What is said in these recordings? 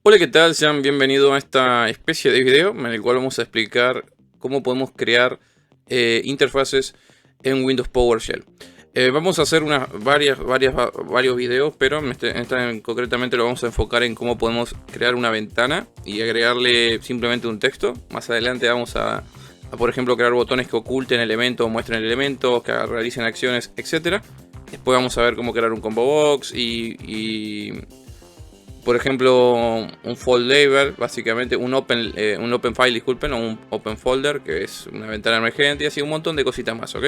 Hola, ¿qué tal? Sean bienvenidos a esta especie de video en el cual vamos a explicar cómo podemos crear interfaces en Windows PowerShell. Vamos a hacer varios videos, pero concretamente lo vamos a enfocar en cómo podemos crear una ventana y agregarle simplemente un texto. Más adelante vamos por ejemplo, crear botones que oculten elementos o muestren elementos, que realicen acciones, etc. Después vamos a ver cómo crear un combo box por ejemplo, un folder, básicamente un open file, disculpen, o un open folder, que es una ventana emergente, y así un montón de cositas más, ¿ok?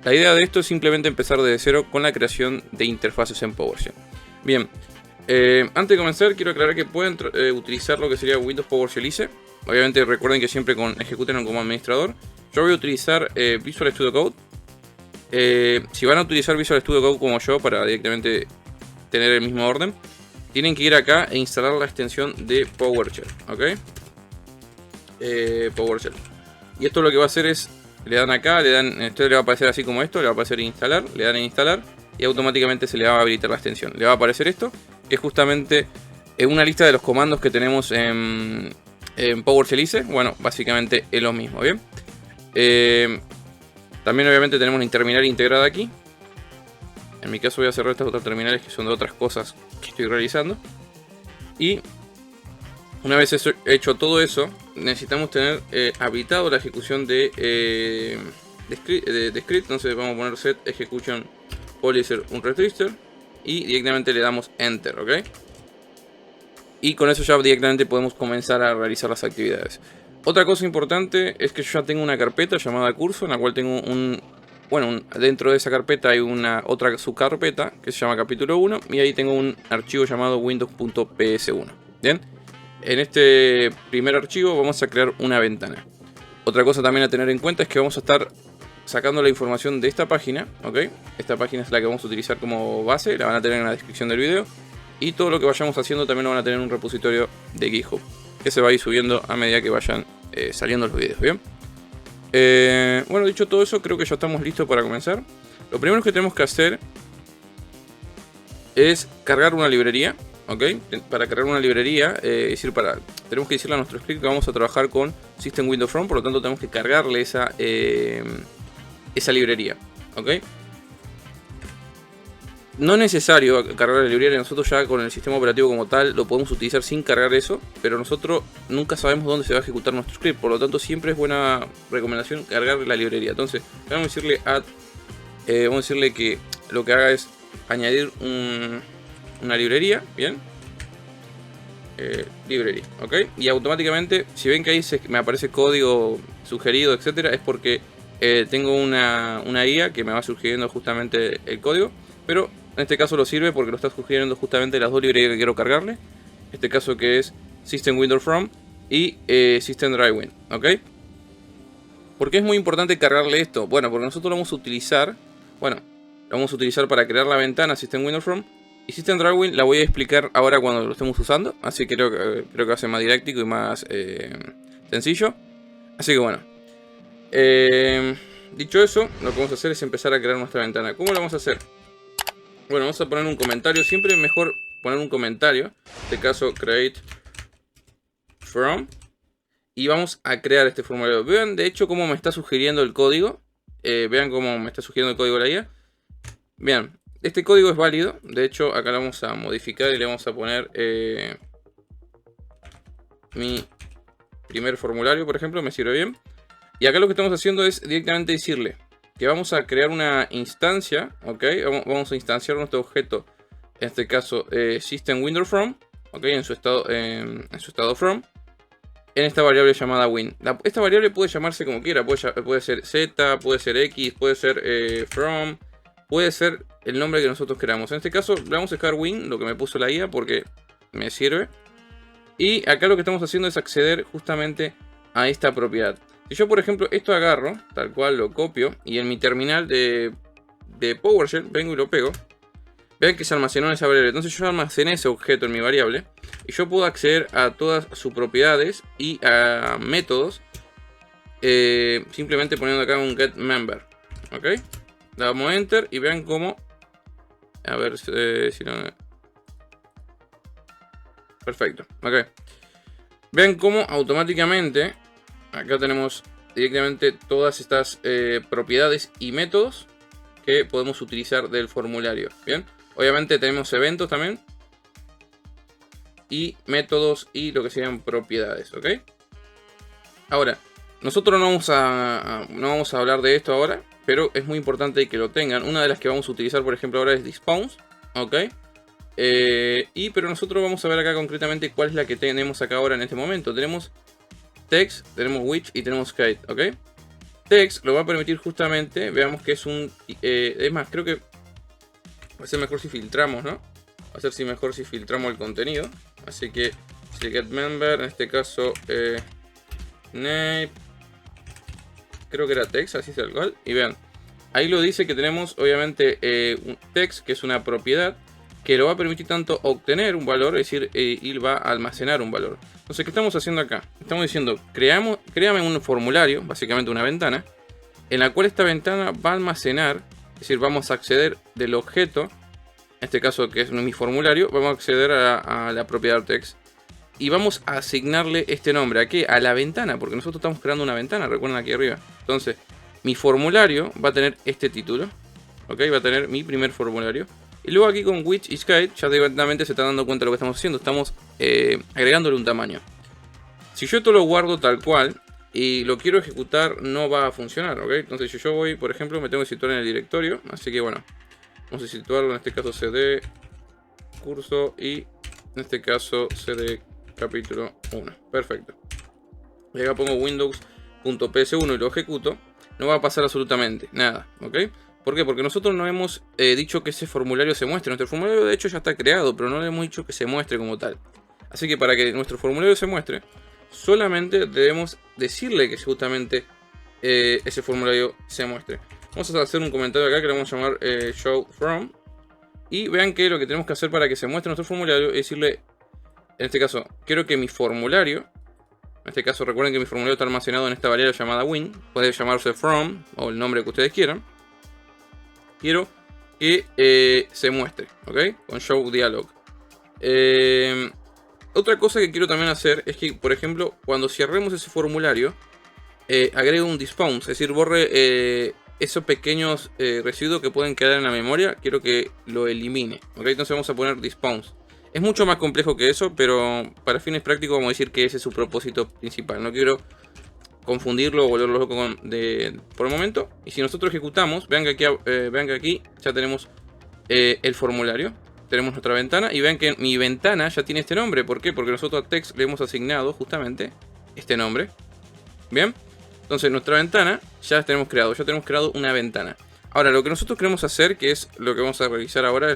La idea de esto es simplemente empezar desde cero con la creación de interfaces en PowerShell. Bien, antes de comenzar quiero aclarar que pueden utilizar lo que sería Windows PowerShell ICE. Obviamente recuerden que siempre ejecuten como administrador. Yo voy a utilizar Visual Studio Code. Si van a utilizar Visual Studio Code como yo para directamente tener el mismo orden, tienen que ir acá e instalar la extensión de PowerShell, ¿ok? PowerShell. Y esto lo que va a hacer es, le dan acá, esto le va a aparecer así como esto, le va a aparecer instalar, le dan en instalar y automáticamente se le va a habilitar la extensión. Le va a aparecer esto, que es justamente una lista de los comandos que tenemos en PowerShell ICE. Bueno, básicamente es lo mismo, ¿bien? También obviamente tenemos una terminal integrada aquí. En mi caso voy a cerrar estas otras terminales que son de otras cosas que estoy realizando. Y una vez hecho todo eso, necesitamos tener habilitado la ejecución de script. Entonces vamos a poner set execution policer un register y directamente le damos enter, ¿ok? Y con eso ya directamente podemos comenzar a realizar las actividades. Otra cosa importante es que yo ya tengo una carpeta llamada curso, en la cual tengo dentro de esa carpeta hay otra subcarpeta que se llama capítulo 1 y ahí tengo un archivo llamado windows.ps1. Bien, en este primer archivo vamos a crear una ventana. Otra cosa también a tener en cuenta es que vamos a estar sacando la información de esta página, ¿ok? Esta página es la que vamos a utilizar como base, la van a tener en la descripción del video. Y todo lo que vayamos haciendo también lo van a tener en un repositorio de GitHub, que se va a ir subiendo a medida que vayan saliendo los videos, ¿bien? Bueno, dicho todo eso, creo que ya estamos listos para comenzar. Lo primero que tenemos que hacer es cargar una librería, ¿ok? Para cargar una librería, tenemos que decirle a nuestro script que vamos a trabajar con System Windows From, por lo tanto tenemos que cargarle esa librería, ¿ok? No es necesario cargar la librería, nosotros ya con el sistema operativo como tal lo podemos utilizar sin cargar eso, pero nosotros nunca sabemos dónde se va a ejecutar nuestro script, por lo tanto siempre es buena recomendación cargar la librería. Entonces vamos a decirle vamos a decirle que lo que haga es añadir una librería, bien, librería, ok, y automáticamente si ven que ahí me aparece código sugerido, etcétera, es porque tengo una guía que me va sugiriendo justamente el código, pero en este caso lo sirve porque lo está sugiriendo justamente las dos librerías que quiero cargarle. En este caso que es System Windows From y System Drywin, ¿ok? ¿Por qué es muy importante cargarle esto? Bueno, porque nosotros lo vamos a utilizar, para crear la ventana System Windows From. Y System Drywin la voy a explicar ahora cuando lo estemos usando, así que creo que va a ser más didáctico y más sencillo. Así que bueno, dicho eso, lo que vamos a hacer es empezar a crear nuestra ventana. ¿Cómo lo vamos a hacer? Bueno, vamos a poner un comentario. Siempre es mejor poner un comentario. En este caso, create from. Y vamos a crear este formulario. Vean de hecho cómo me está sugiriendo el código. Vean cómo me está sugiriendo el código de la IA. Bien, este código es válido. De hecho, acá lo vamos a modificar y le vamos a poner mi primer formulario, por ejemplo. Me sirve bien. Y acá lo que estamos haciendo es directamente decirle que vamos a crear una instancia, ¿ok? Vamos a instanciar nuestro objeto, en este caso System Windows From, ¿ok? En su estado From, en esta variable llamada Win. Esta variable puede llamarse como quiera, puede ser Z, puede ser X, puede ser From, puede ser el nombre que nosotros queramos. En este caso le vamos a dejar Win, lo que me puso la IA, porque me sirve. Y acá lo que estamos haciendo es acceder justamente a esta propiedad. Si yo, por ejemplo, esto agarro, tal cual lo copio, y en mi terminal de PowerShell vengo y lo pego, vean que se almacenó en esa variable. Entonces yo almacené ese objeto en mi variable, y yo puedo acceder a todas sus propiedades y a métodos, simplemente poniendo acá un getMember, ¿ok? Le damos Enter y vean cómo, a ver si no... Perfecto. Ok. Vean cómo automáticamente acá tenemos directamente todas estas propiedades y métodos que podemos utilizar del formulario. Bien. Obviamente tenemos eventos también. Y métodos y lo que serían propiedades. Ok. Ahora, nosotros no vamos a hablar de esto ahora, pero es muy importante que lo tengan. Una de las que vamos a utilizar, por ejemplo, ahora es Dispose. Ok. Pero nosotros vamos a ver acá concretamente cuál es la que tenemos acá ahora en este momento. Tenemos Text, tenemos Which y tenemos Kite. Ok. Text lo va a permitir justamente, veamos que es un... es más, creo que va a ser mejor si filtramos, ¿no? Va a ser mejor si filtramos el contenido. Así que, si get member, en este caso... name, creo que era text, así tal cual. Y vean, ahí lo dice que tenemos obviamente un text, que es una propiedad que lo va a permitir tanto obtener un valor, es decir, y va a almacenar un valor. Entonces, ¿qué estamos haciendo acá? Estamos diciendo, créame un formulario, básicamente una ventana, en la cual esta ventana va a almacenar, es decir, vamos a acceder del objeto, en este caso que es mi formulario, vamos a acceder a la propiedad text. Y vamos a asignarle este nombre. ¿A qué? A la ventana, porque nosotros estamos creando una ventana, recuerden aquí arriba. Entonces, mi formulario va a tener este título. ¿Ok? Va a tener mi primer formulario. Y luego aquí con Which is Kite, ya directamente se está dando cuenta de lo que estamos haciendo. Estamos agregándole un tamaño. Si yo esto lo guardo tal cual y lo quiero ejecutar, no va a funcionar. ¿Ok? Entonces, si yo voy, por ejemplo, me tengo que situar en el directorio. Así que bueno, vamos a situarlo en este caso cd curso y en este caso cd capítulo 1. Perfecto. Y acá pongo windows.ps1 y lo ejecuto. No va a pasar absolutamente nada. ¿Ok? ¿Por qué? Porque nosotros no hemos dicho que ese formulario se muestre. Nuestro formulario de hecho ya está creado, pero no le hemos dicho que se muestre como tal. Así que para que nuestro formulario se muestre, solamente debemos decirle que justamente ese formulario se muestre. Vamos a hacer un comentario acá que le vamos a llamar show from. Y vean que lo que tenemos que hacer para que se muestre nuestro formulario es decirle, en este caso, quiero que mi formulario, en este caso recuerden que mi formulario está almacenado en esta variable llamada win, puede llamarse from o el nombre que ustedes quieran. Quiero que se muestre, ¿ok? Con show dialog. Otra cosa que quiero también hacer es que, por ejemplo, cuando cerremos ese formulario, agrego un dispounce, es decir, borre esos pequeños residuos que pueden quedar en la memoria, quiero que lo elimine, ¿ok? Entonces vamos a poner dispounce. Es mucho más complejo que eso, pero para fines prácticos vamos a decir que ese es su propósito principal. No quiero confundirlo o volverlo loco por el momento. Y si nosotros ejecutamos, vean que aquí ya tenemos el formulario. Tenemos nuestra ventana y vean que mi ventana ya tiene este nombre. ¿Por qué? Porque nosotros a text le hemos asignado justamente este nombre. Bien, entonces nuestra ventana ya tenemos creado una ventana. Ahora lo que nosotros queremos hacer, que es lo que vamos a realizar ahora,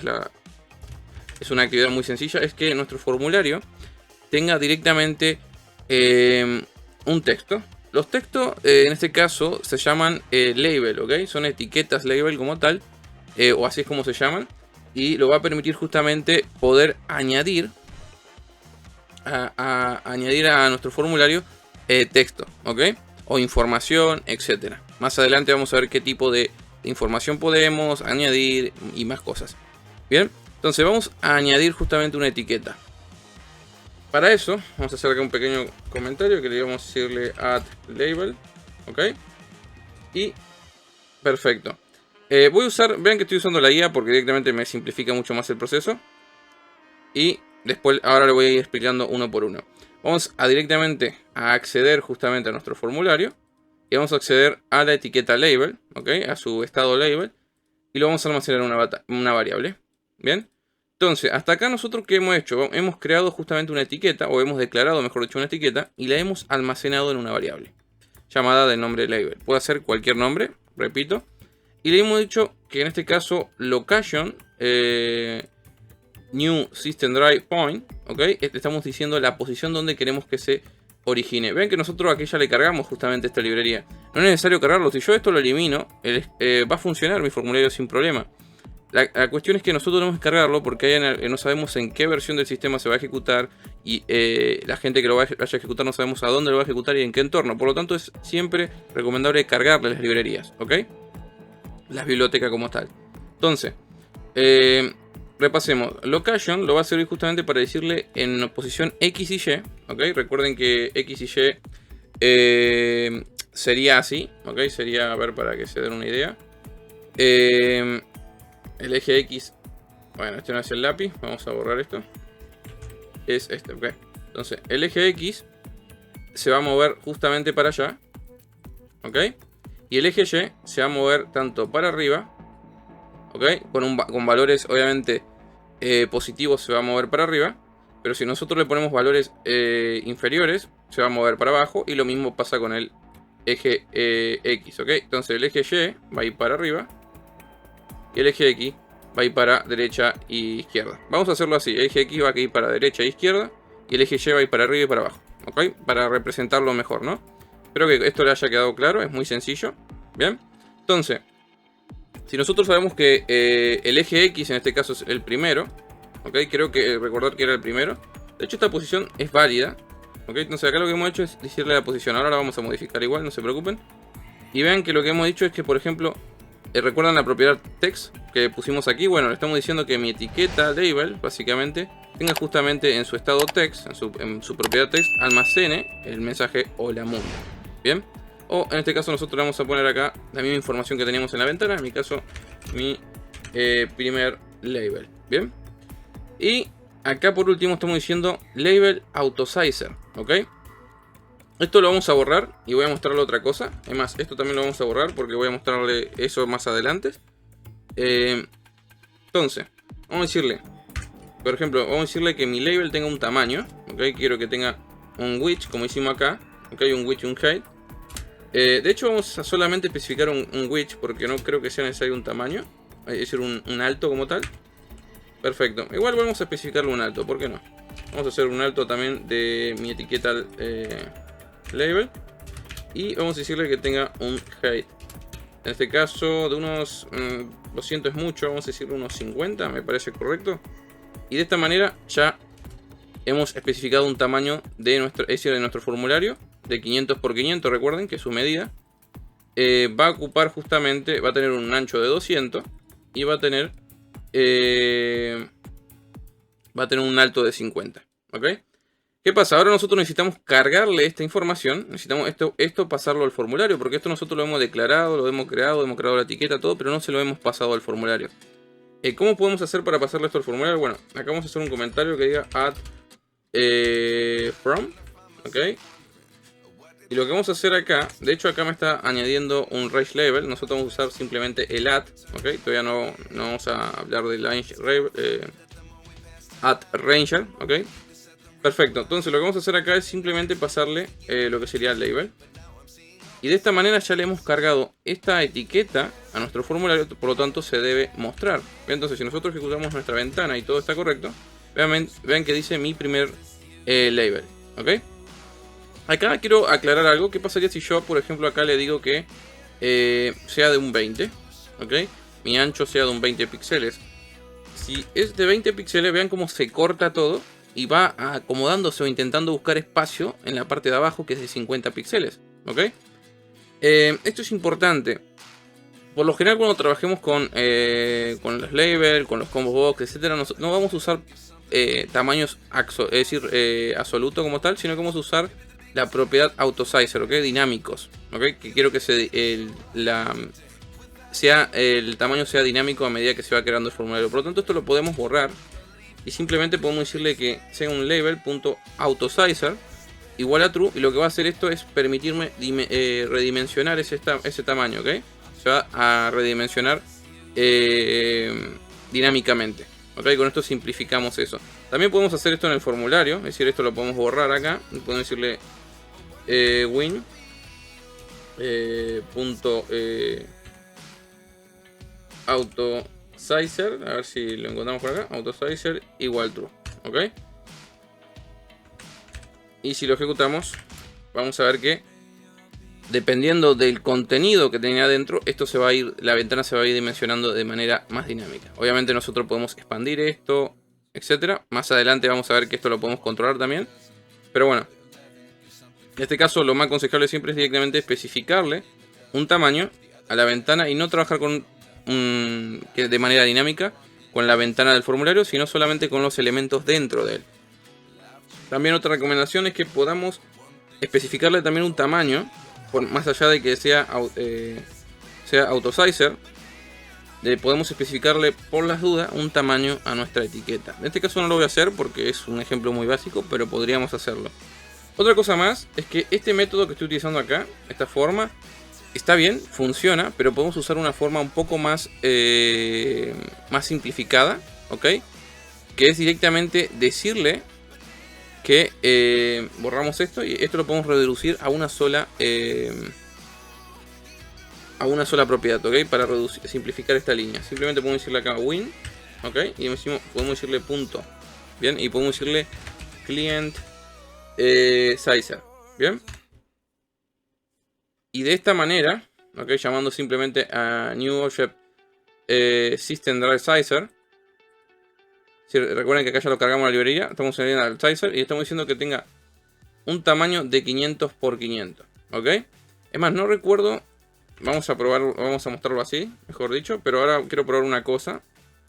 es una actividad muy sencilla, es que nuestro formulario tenga directamente un texto. Los textos en este caso se llaman label, ¿ok? Son etiquetas label como tal, o así es como se llaman. Y lo va a permitir justamente poder añadir a nuestro formulario texto, ¿ok? O información, etcétera. Más adelante vamos a ver qué tipo de información podemos añadir y más cosas. Bien, entonces vamos a añadir justamente una etiqueta. Para eso vamos a hacer acá un pequeño comentario que le vamos a decirle add label, ¿ok? Y perfecto. Voy a usar, vean que estoy usando la guía porque directamente me simplifica mucho más el proceso. Y después, ahora le voy a ir explicando uno por uno. Vamos a directamente a acceder justamente a nuestro formulario. Y vamos a acceder a la etiqueta label, ¿ok? A su estado label. Y lo vamos a almacenar en una variable. Bien. Entonces, hasta acá nosotros ¿qué hemos hecho? Hemos creado justamente una etiqueta, o hemos declarado, mejor dicho, una etiqueta. Y la hemos almacenado en una variable llamada de nombre label. Puede ser cualquier nombre, repito. Y le hemos dicho que en este caso location new system drive point, ¿ok? Le estamos diciendo la posición donde queremos que se origine. Ven que nosotros aquí ya le cargamos justamente esta librería. No es necesario cargarlo. Si yo esto lo elimino, va a funcionar mi formulario sin problema. La cuestión es que nosotros tenemos que cargarlo porque no sabemos en qué versión del sistema se va a ejecutar. Y la gente que lo vaya a ejecutar no sabemos a dónde lo va a ejecutar y en qué entorno. Por lo tanto es siempre recomendable cargarle las librerías, ¿ok? Las bibliotecas como tal. Entonces, repasemos. Location lo va a servir justamente para decirle en posición X y Y. ¿Ok? Recuerden que X y Y sería así. ¿Ok? Sería, a ver, para que se den una idea. El eje X. Bueno, este no es el lápiz. Vamos a borrar esto. Es este, ok. Entonces, el eje X se va a mover justamente para allá. ¿Ok? Y el eje Y se va a mover tanto para arriba. ¿Ok? Con valores, obviamente, positivos se va a mover para arriba. Pero si nosotros le ponemos valores inferiores, se va a mover para abajo. Y lo mismo pasa con el eje X. ¿Ok? Entonces, el eje Y va a ir para arriba. Y el eje X va a ir para derecha y izquierda. Vamos a hacerlo así. El eje X va a ir para derecha e izquierda. Y el eje Y va a ir para arriba y para abajo. ¿Ok? Para representarlo mejor, ¿no? Espero que esto le haya quedado claro. Es muy sencillo. Bien. Entonces, si nosotros sabemos que el eje X en este caso es el primero. ¿Ok? Creo que recordar que era el primero. De hecho, esta posición es válida. ¿Ok? Entonces acá lo que hemos hecho es decirle la posición. Ahora la vamos a modificar igual, no se preocupen. Y vean que lo que hemos dicho es que, por ejemplo, ¿recuerdan la propiedad text que pusimos aquí? Bueno, le estamos diciendo que mi etiqueta label, básicamente, tenga justamente en su estado text, en su propiedad text, almacene el mensaje hola mundo. Bien. O en este caso nosotros le vamos a poner acá la misma información que teníamos en la ventana. En mi caso, mi primer label. Bien. Y acá por último estamos diciendo label autosizer. ¿Ok? Esto lo vamos a borrar y voy a mostrarle otra cosa. Además, esto también lo vamos a borrar porque voy a mostrarle eso más adelante. Entonces, vamos a decirle, por ejemplo, vamos a decirle que mi label tenga un tamaño. ¿Ok? Quiero que tenga un width, como hicimos acá. ¿Ok? Un width y un height. De hecho, vamos a solamente especificar un width porque no creo que sea necesario un tamaño. Es decir, un alto como tal. Perfecto. Igual vamos a especificarle un alto, ¿por qué no? Vamos a hacer un alto también de mi etiqueta label. Y vamos a decirle que tenga un height. En este caso de unos... lo siento, es mucho. Vamos a decirle unos 50, me parece correcto. Y de esta manera ya hemos especificado un tamaño de nuestro formulario. De 500 por 500, recuerden que es su medida. Va a ocupar justamente... Va a tener un ancho de 200. Y va a tener... un alto de 50. ¿Ok? ¿Qué pasa? Ahora nosotros necesitamos cargarle esta información. Necesitamos esto pasarlo al formulario. Porque esto nosotros lo hemos declarado, lo hemos creado la etiqueta, todo. Pero no se lo hemos pasado al formulario. ¿Cómo podemos hacer para pasarle esto al formulario? Bueno, acá vamos a hacer un comentario que diga add from. ¿Ok? Y lo que vamos a hacer acá, de hecho acá me está añadiendo un range label. Nosotros vamos a usar simplemente el add. ¿Ok? Todavía no vamos a hablar del add ranger. ¿Ok? Perfecto, entonces lo que vamos a hacer acá es simplemente pasarle lo que sería el label. Y de esta manera ya le hemos cargado esta etiqueta a nuestro formulario, por lo tanto se debe mostrar. Entonces si nosotros ejecutamos nuestra ventana y todo está correcto, vean que dice mi primer label. ¿Ok? Acá quiero aclarar algo. ¿Qué pasaría si yo, por ejemplo, acá le digo que sea de un 20? ¿Ok? Mi ancho sea de un 20 píxeles. Si es de 20 píxeles, vean cómo se corta todo. Y va acomodándose o intentando buscar espacio en la parte de abajo que es de 50 píxeles. ¿Ok? Esto es importante. Por lo general cuando trabajemos con los labels, con los combo box, etc. No vamos a usar tamaños absoluto como tal. Sino que vamos a usar la propiedad autosizer, ¿ok? Dinámicos. ¿Ok? Que quiero que el tamaño sea dinámico a medida que se va creando el formulario. Por lo tanto esto lo podemos borrar. Y simplemente podemos decirle que sea un label.autosizer igual a true. Y lo que va a hacer esto es permitirme redimensionar ese tamaño, ¿ok? Se va a redimensionar dinámicamente. ¿Ok? Con esto simplificamos eso. También podemos hacer esto en el formulario. Es decir, esto lo podemos borrar acá. Y podemos decirle win autosizer, a ver si lo encontramos por acá, autosizer igual true, ¿ok? Y si lo ejecutamos, vamos a ver que dependiendo del contenido que tenía adentro, la ventana se va a ir dimensionando de manera más dinámica. Obviamente nosotros podemos expandir esto, etcétera. Más adelante vamos a ver que esto lo podemos controlar también. Pero bueno, en este caso lo más aconsejable siempre es directamente especificarle un tamaño a la ventana y no trabajar con de manera dinámica, con la ventana del formulario, sino solamente con los elementos dentro de él. También otra recomendación es que podamos especificarle también un tamaño, más allá de que sea autosizer. Podemos especificarle por las dudas un tamaño a nuestra etiqueta. En este caso no lo voy a hacer porque es un ejemplo muy básico, pero podríamos hacerlo. Otra cosa más es que este método que estoy utilizando acá, esta forma, está bien, funciona, pero podemos usar una forma un poco más simplificada, ¿ok? Que es directamente decirle que borramos esto y esto lo podemos reducir a una sola propiedad, ¿ok? Para simplificar esta línea. Simplemente podemos decirle acá win, ¿ok? Y podemos decirle punto, ¿bien? Y podemos decirle client sizer, ¿bien? Y de esta manera, ¿ok? Llamando simplemente a new object system drive sizer. Si recuerden que acá ya lo cargamos en la librería, estamos en el sizer y estamos diciendo que tenga un tamaño de 500 por 500, ¿ok? Es más, no recuerdo. Vamos a probar, vamos a mostrarlo así, mejor dicho. Pero ahora quiero probar una cosa.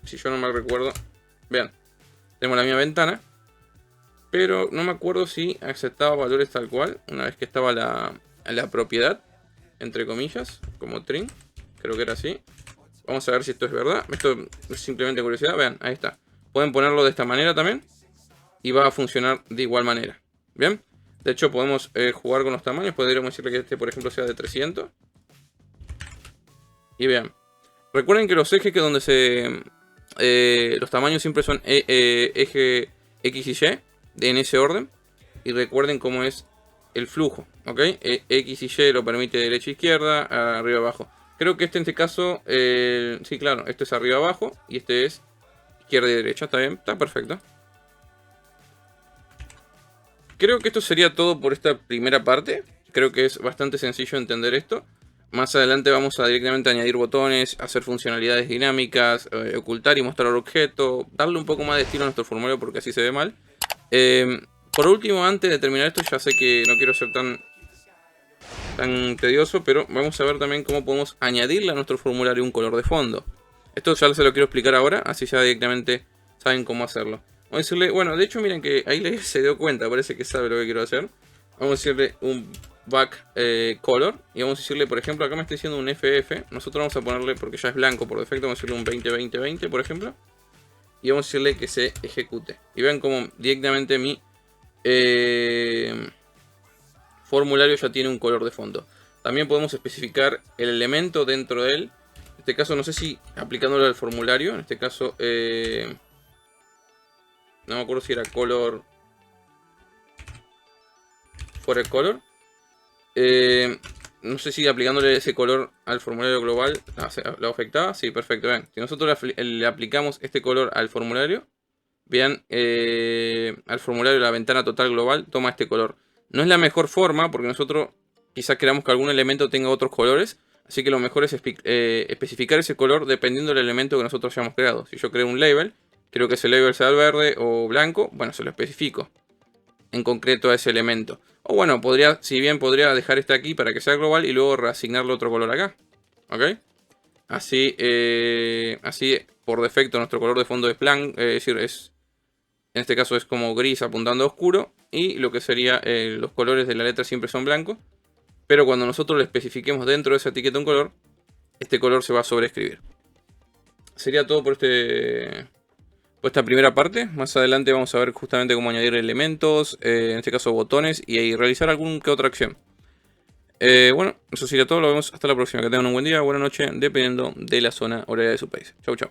Si yo no mal recuerdo. Vean, tenemos la misma ventana. Pero no me acuerdo si aceptaba valores tal cual. Una vez que estaba la propiedad, entre comillas, como trim. Creo que era así. Vamos a ver si esto es verdad. Esto es simplemente curiosidad. Vean, ahí está. Pueden ponerlo de esta manera también. Y va a funcionar de igual manera. Bien. De hecho podemos jugar con los tamaños. Podríamos decirle que este por ejemplo sea de 300. Y vean, recuerden que los ejes que donde los tamaños siempre son eje X y Y en ese orden. Y recuerden cómo es el flujo, ¿ok? X y Y lo permite derecha e izquierda, arriba abajo. Creo que en este caso, sí claro, este es arriba abajo y este es izquierda y derecha, está bien, está perfecto. Creo que esto sería todo por esta primera parte. Creo que es bastante sencillo entender esto. Más adelante vamos a directamente añadir botones, hacer funcionalidades dinámicas, ocultar y mostrar objeto, darle un poco más de estilo a nuestro formulario porque así se ve mal. Por último, antes de terminar esto, ya sé que no quiero ser tan tedioso, pero vamos a ver también cómo podemos añadirle a nuestro formulario un color de fondo. Esto ya se lo quiero explicar ahora, así ya directamente saben cómo hacerlo. Vamos a decirle, bueno, de hecho miren que ahí se dio cuenta, parece que sabe lo que quiero hacer. Vamos a decirle un back color y vamos a decirle, por ejemplo, acá me está diciendo un FF. Nosotros vamos a ponerle, porque ya es blanco por defecto, vamos a decirle un 20-20-20 por ejemplo. Y vamos a decirle que se ejecute. Y vean como directamente mi formulario ya tiene un color de fondo. También podemos especificar el elemento dentro de él. En este caso no sé si aplicándolo al formulario. En este caso no me acuerdo si era color for color. No sé si aplicándole ese color al formulario global ¿lo afectaba? Sí, perfecto. Vean, si nosotros le aplicamos este color al formulario, vean, al formulario la ventana total global toma este color. No es la mejor forma porque nosotros quizás queramos que algún elemento tenga otros colores. Así que lo mejor es especificar ese color dependiendo del elemento que nosotros hayamos creado. Si yo creo un label, quiero que ese label sea verde o blanco, bueno, se lo especifico en concreto a ese elemento. O bueno, si bien podría dejar este aquí para que sea global y luego reasignarle otro color acá. ¿Ok? Así por defecto nuestro color de fondo es blanco, es decir, en este caso es como gris apuntando a oscuro. Y lo que sería los colores de la letra siempre son blancos. Pero cuando nosotros le especifiquemos dentro de esa etiqueta un color, este color se va a sobreescribir. Sería todo por esta primera parte. Más adelante vamos a ver justamente cómo añadir elementos, en este caso botones, y realizar alguna que otra acción. Bueno, eso sería todo. Lo vemos hasta la próxima. Que tengan un buen día, buena noche, dependiendo de la zona horaria de su país. Chau, chau.